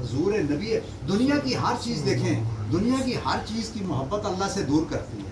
حضور نبی دنیا کی ہر چیز دیکھیں، دنیا کی ہر چیز کی محبت اللہ سے دور کرتی ہے،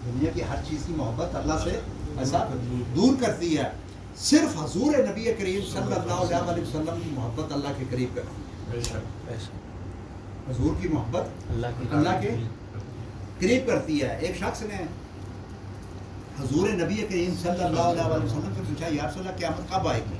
دنیا کی ہر چیز کی محبت اللہ سے ایسا دور کرتی ہے، صرف حضور نبی کریم صلی اللہ علیہ وسلم کی محبت اللہ کے قریب کرتی ہے، حضور کی محبت اللہ کے قریب کرتی ہے۔ ایک شخص نے حضور نبی کریم صلی اللہ علیہ وسلم سے پوچھا یا رسول اللہ قیامت کب آئے گی؟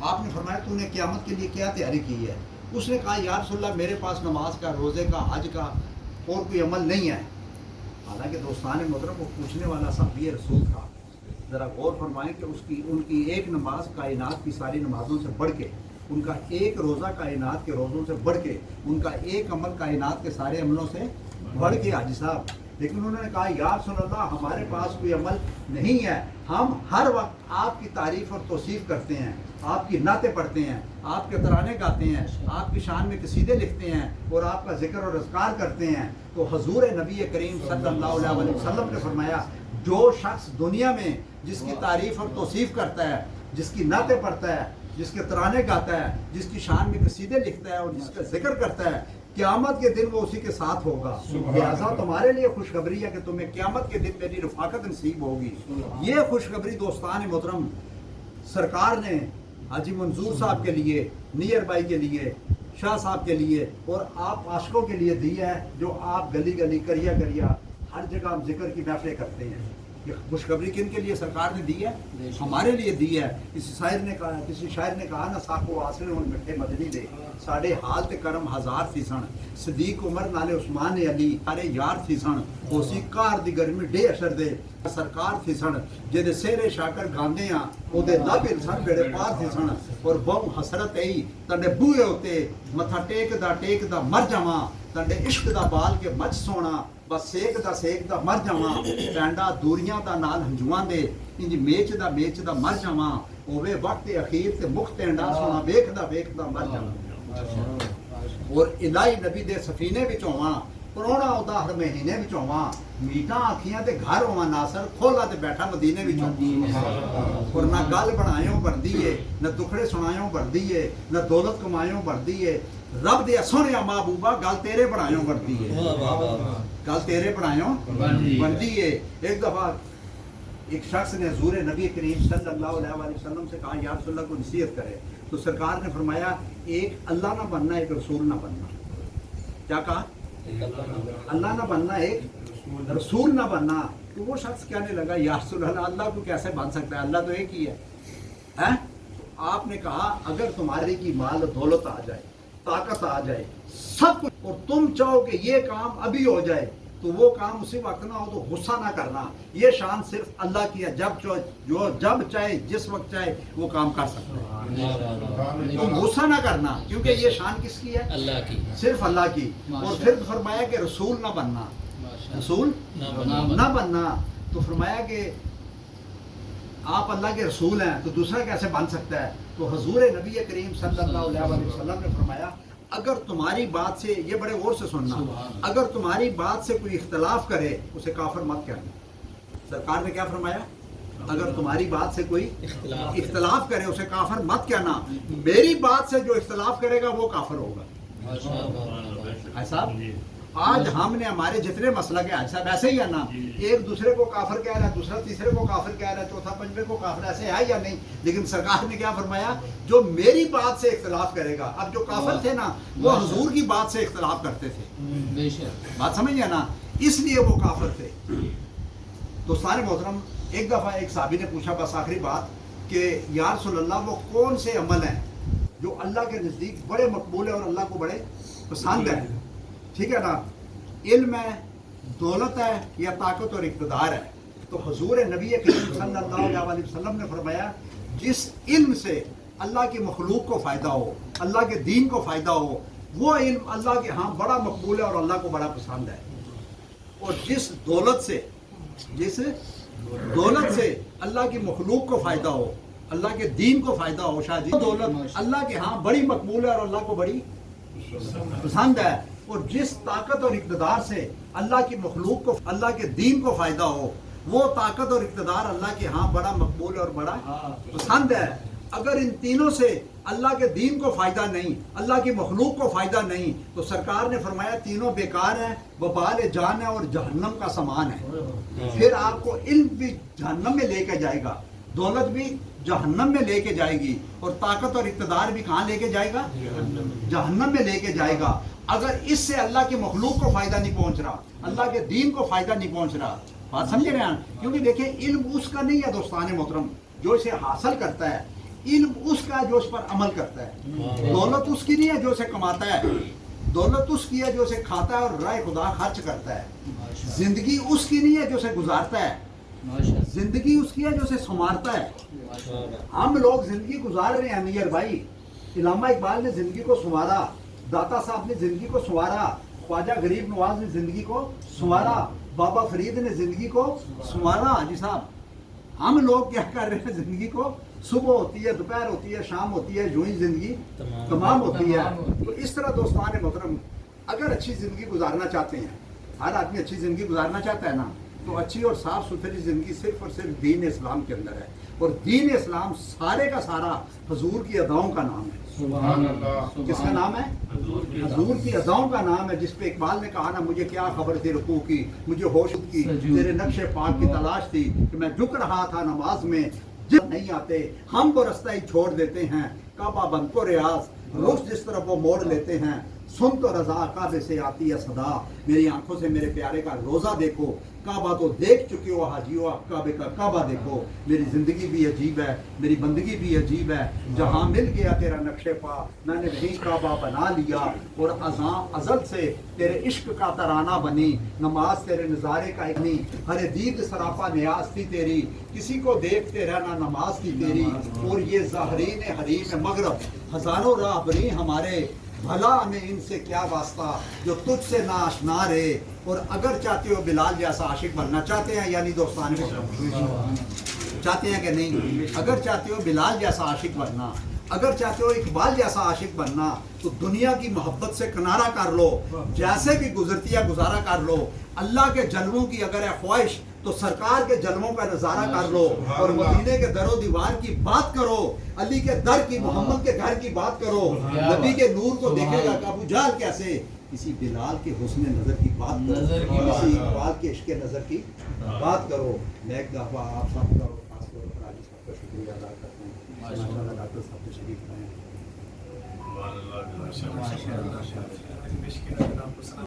آپ نے فرمایا تو نے قیامت کے لیے کیا تیاری کی ہے؟ اس نے کہا یا رسول اللہ میرے پاس نماز کا، روزے کا، حج کا اور کوئی عمل نہیں ہے۔ حالانکہ دوستان محترم وہ پوچھنے والا صحابی رسول تھا، ذرا غور فرمائیں کہ ان کی ایک نماز کائنات کی ساری نمازوں سے بڑھ کے، ان کا ایک روزہ کائنات کے روزوں سے بڑھ کے، ان کا ایک عمل کائنات کے سارے عملوں سے بڑھ کے حاجی صاحب، لیکن انہوں نے کہا یا رسول اللہ ہمارے پاس کوئی عمل نہیں ہے، ہم ہر وقت آپ کی تعریف اور توصیف کرتے ہیں، آپ کی نعتیں پڑھتے ہیں، آپ کے ترانے گاتے ہیں، آپ کی شان میں قصیدے لکھتے ہیں اور آپ کا ذکر اور اذکار کرتے ہیں۔ تو حضور نبی کریم صلی اللہ علیہ وسلم نے فرمایا جو شخص دنیا میں جس کی تعریف اور توصیف کرتا ہے، جس کی نعتیں پڑھتا ہے، جس کے ترانے گاتا ہے، جس کی شان میں قصیدے لکھتا ہے اور جس کا ذکر کرتا ہے، قیامت کے دن وہ اسی کے ساتھ ہوگا۔ لہٰذا تمہارے لیے خوشخبری ہے کہ تمہیں قیامت کے دن میری رفاقت نصیب ہوگی۔ یہ خوشخبری دوستان محترم سرکار نے حاجی منظور صاحب کے لیے، نیئر بائی کے لیے، شاہ صاحب کے لیے اور آپ عاشقوں کے لیے دی ہے، جو آپ گلی گلی کریا کریا ہر جگہ ہم ذکر کی محفلیں کرتے ہیں۔ یہ خوشخبری کن کے لیے سرکار نے دی ہے؟ ہمارے لیے دی ہے۔ کسی شاعر نے کہا نہ ساکو آسرے ان مٹھے مدنی دے ساڑھے حالت کرم ہزار تھی سن، صدیق عمر نالے عثمان علی سارے یار تھی سن، اسی کار دی گرمی ڈے اشر دے سرکار تھی سن، جدے سیرے شاکر گاندے ہاں او دے لب انسان بیڑے پار تھی سن، اور بہو حسرت ای تنڈے بوئے ہوتے متھا ٹیک دا مر جاواں، تنڈے عشق دا بال کے مچ سونا، بس سیک دا مر جاواں، پینڈا دوریاں دا نال ہنجواں دے انج میچ دا مر جاواں، ہووے وقت اخیر تے مخ تینڈا سونا ویکھ دا مر جاواں، اور الہی نبی دے سفینے وچ ہوواں، کرونا اودا ہر مہینے وچ ہوواں، میٹاں آکھیاں تے گھر ہوواں ناصر کھولا تے بیٹھا مدینے وچ اور نہ گل بنایوں بندی ہے، نہ دکھڑے سنایوں بندی ہے، نہ دولت کمایوں بندی ہے، رب دے سونیا محبوبہ گل تیرے بنایوں بندی ہے، گل تیرے بنایوں بندی ہے۔ ایک دفعہ ایک شخص نے حضور نبی کریم صلی اللہ علیہ وسلم سے کہا یا رسول اللہ کو نصیحت کرے، تو سرکار نے فرمایا ایک اللہ نہ بننا، ایک رسول نہ بننا۔ کیا کہا؟ اللہ نہ بننا، ایک رسول نہ بننا۔ تو وہ شخص کہنے لگا یا رسول اللہ اللہ کو کیسے بن سکتا ہے، اللہ تو ایک ہی ہے۔ آپ نے کہا اگر تمہاری کی مال دولت آ جائے، طاقت آ جائے، سب کچھ، اور تم چاہو کہ یہ کام ابھی ہو جائے، تو وہ کام اسی وقت نہ ہو تو غصہ نہ کرنا۔ یہ شان صرف اللہ کی ہے، جب چاہے جس وقت چاہے وہ کام کر سکتا ہے، تم غصہ نہ کرنا، کیونکہ یہ شان کس کی ہے؟ اللہ کی، صرف اللہ کی۔ اور پھر فرمایا کہ رسول نہ بننا، رسول نہ بننا۔ تو فرمایا کہ آپ اللہ کے رسول ہیں تو دوسرا کیسے بن سکتا ہے؟ تو حضور نبی کریم صلی اللہ علیہ وسلم نے فرمایا اگر تمہاری بات سے، یہ بڑے غور سے سننا، اگر تمہاری بات سے کوئی اختلاف کرے اسے کافر مت کہنا۔ سرکار نے کیا فرمایا؟ اگر تمہاری بات سے کوئی اختلاف کرے اسے کافر مت کہنا، میری بات سے جو اختلاف کرے گا وہ کافر ہوگا۔ ایسا آج ہم نے ہمارے جتنے مسئلہ کے حج صاحب ایسے ہی ہے نا، ایک دوسرے کو کافر کہہ رہا ہے، دوسرا تیسرے کو کافر کہہ رہا ہے، چوتھا پنجویں کو کافر، ایسے ہے یا نہیں؟ لیکن سرکار نے کیا فرمایا؟ جو میری بات سے اختلاف کرے گا۔ اب جو کافر تھے نا وہ حضور کی بات سے اختلاف کرتے تھے، بات سمجھ گیا نا، اس لیے وہ کافر تھے۔ دوستان محترم ایک دفعہ ایک صحابی نے پوچھا، بس آخری بات، کہ یا رسول اللہ وہ کون سے عمل ہیں جو اللہ کے نزدیک بڑے مقبول ہیں اور اللہ کو بڑے پسند ہیں؟ ٹھیک ہے نا، علم ہے، دولت ہے، یا طاقت اور اقتدار ہے؟ تو حضور نبی کریم صلی اللہ علیہ وسلم نے فرمایا جس علم سے اللہ کی مخلوق کو فائدہ ہو، اللہ کے دین کو فائدہ ہو، وہ علم اللہ کے ہاں بڑا مقبول ہے اور اللہ کو بڑا پسند ہے۔ اور جس دولت سے اللہ کی مخلوق کو فائدہ ہو، اللہ کے دین کو فائدہ ہو، شاہ جی دولت اللہ کے ہاں بڑی مقبول ہے اور اللہ کو بڑی پسند ہے۔ اور جس طاقت اور اقتدار سے اللہ کی مخلوق کو، اللہ کے دین کو فائدہ ہو، وہ طاقت اور اقتدار اللہ کے ہاں بڑا مقبول اور بڑا پسند ہے۔ اگر ان تینوں سے اللہ کے دین کو فائدہ نہیں، اللہ کی مخلوق کو فائدہ نہیں، تو سرکار نے فرمایا تینوں بیکار ہیں، وبال جان ہے اور جہنم کا سامان ہے۔ پھر آپ کو علم بھی جہنم میں لے کے جائے گا، دولت بھی جہنم میں لے کے جائے گی، اور طاقت اور اقتدار بھی کہاں لے کے جائے گا؟ جہنم میں لے کے جائے گا۔ اگر اس سے اللہ کی مخلوق کو فائدہ نہیں پہنچ رہا، اللہ کے دین کو فائدہ نہیں پہنچ رہا، بات سمجھ رہے ہیں؟ کیونکہ دیکھیں علم اس کا نہیں ہے دوستان محترم جو اسے حاصل کرتا ہے، علم اس کا جو اس پر عمل کرتا ہے۔ دولت اس کی نہیں ہے جو اسے کماتا ہے، دولت اس کی ہے جو اسے کھاتا ہے اور راہ خدا خرچ کرتا ہے۔ زندگی اس کی نہیں ہے جو اسے گزارتا ہے، زندگی اس کی ہے جو اسے سنوارتا ہے۔ ہم لوگ زندگی گزار رہے ہیں امیر بھائی، علامہ اقبال نے زندگی کو سنوارا، داتا صاحب نے زندگی کو سنوارا، خواجہ غریب نواز نے زندگی کو سنوارا، بابا فرید نے زندگی کو سنوارا۔ جی صاحب ہم لوگ کیا کر رہے ہیں؟ زندگی کو صبح ہوتی ہے، دوپہر ہوتی ہے، شام ہوتی ہے، یوں ہی زندگی تمام ہوتی ہے۔ تو اس طرح دوستان محترم اگر اچھی زندگی گزارنا چاہتے ہیں، ہر آدمی اچھی زندگی گزارنا چاہتا ہے نا، تو اچھی اور صاف ستھری زندگی صرف اور صرف دین اسلام کے اندر ہے، اور دین اسلام سارے کا سارا حضور کی اداؤں کا نام ہے۔ سبحان اللہ۔ کس کا نام ہے؟ حضور کی اداؤں کا نام ہے، جس پہ اقبال نے کہا نا مجھے کیا خبر تھی رکوع کی، مجھے ہوش کی، تیرے نقش پاک کی تلاش تھی کہ میں جھک رہا تھا نماز میں، جب نہیں آتے ہم وہ رستہ ہی چھوڑ دیتے ہیں، کعبہ بند کو ریاض رخ جس طرف وہ موڑ لیتے ہیں، سن تو رضا کعبے سے آتی ہے صدا، میری آنکھوں سے میرے پیارے کا روزہ دیکھو، کعبہ تو دیکھ چکے ہو حاجیو، آپ کعبے کا کعبہ دیکھو، میری زندگی بھی عجیب ہے، میری بندگی بھی عجیب ہے، جہاں مل گیا تیرا نقش پا میں نے وہیں کعبہ بنا لیا، اور ازل سے تیرے عشق کا ترانہ بنی، نماز تیرے نظارے کا ایک نہیں، ہر دید سراپا نیاز تھی تیری، کسی کو دیکھتے رہنا نماز تھی تیری، اور یہ ظاہرین حریم مغرب ہزاروں راہ بری ہمارے، بھلا ہمیں ان سے کیا واسطہ جو تجھ سے نا آشنا رہے، اور اگر چاہتے ہو بلال جیسا عاشق بننا چاہتے ہیں، یعنی دوستان چاہتے ہیں کہ نہیں؟ اگر چاہتے ہو بلال جیسا عاشق بننا، اگر چاہتے ہو اقبال جیسا عاشق بننا، تو دنیا کی محبت سے کنارہ کر لو، جیسے بھی گزرتی ہے گزارا کر لو، اللہ کے جلووں کی اگر ہے خواہش تو سرکار کے جلووں کا نظارہ کر لو، اور مدینے کے در و دیوار کی بات کرو، علی کے در کی، محمد کے گھر کی بات کرو، نبی کے نور کو دیکھے گا کہ ابو جہل کیسے، کسی بلال کے حسن نظر کی بات کرو، کسی اقبال کے عشق نظر کی بات کرو۔ میں ایک دفعہ آپ سب کا خاص طور پر علی صاحب کا شکریہ ادا کرتا ہوں، ماشاء اللہ ڈاکٹر صاحب تشریف لائے ہیں۔